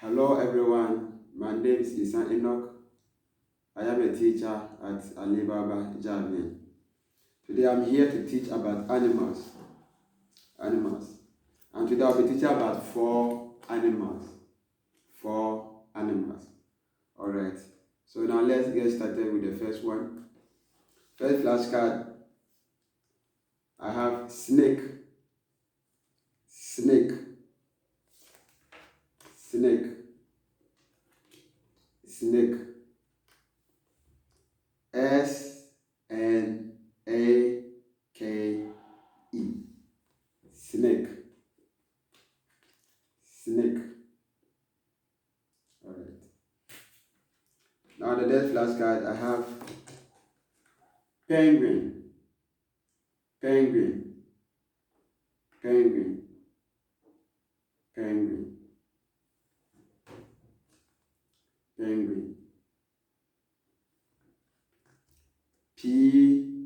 Hello everyone, my name is Isan Enoch. I am a teacher at Alibaba Javian. Today I'm here to teach about animals. And today I'll be teaching about four animals. Alright, so now let's get started with the first one. First flashcard, I have snake. Snake. S-N-A-K-E. Snake. Alright. Now the next flashcard, I have penguin. P-E-N-G-U-I-N.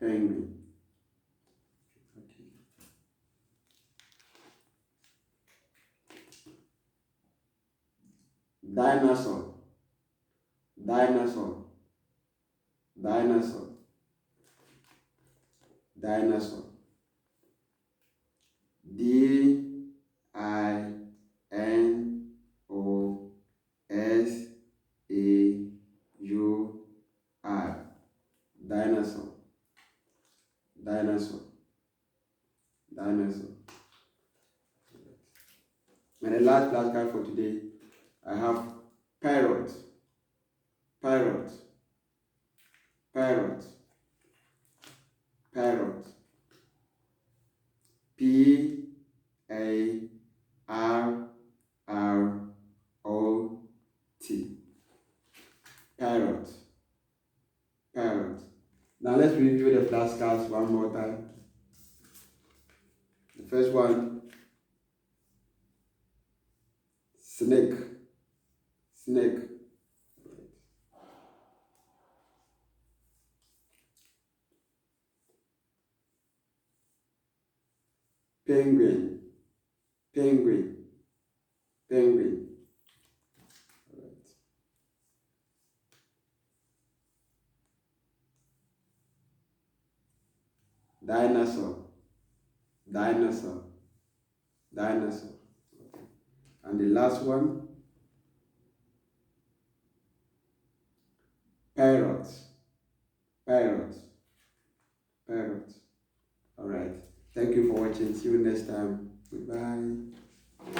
Penguin. Okay. Dinosaur. D-I-N-O-S-A-U-R. Dinosaur. And the last flashcard for today, I have parrot. P-A-R-R-O-T. Parrot. Now let's review the flashcards one more time. The first one, snake. Penguin. Alright. Dinosaur. And the last one, parrot. Alright. Thank you for watching. See you next time. Goodbye.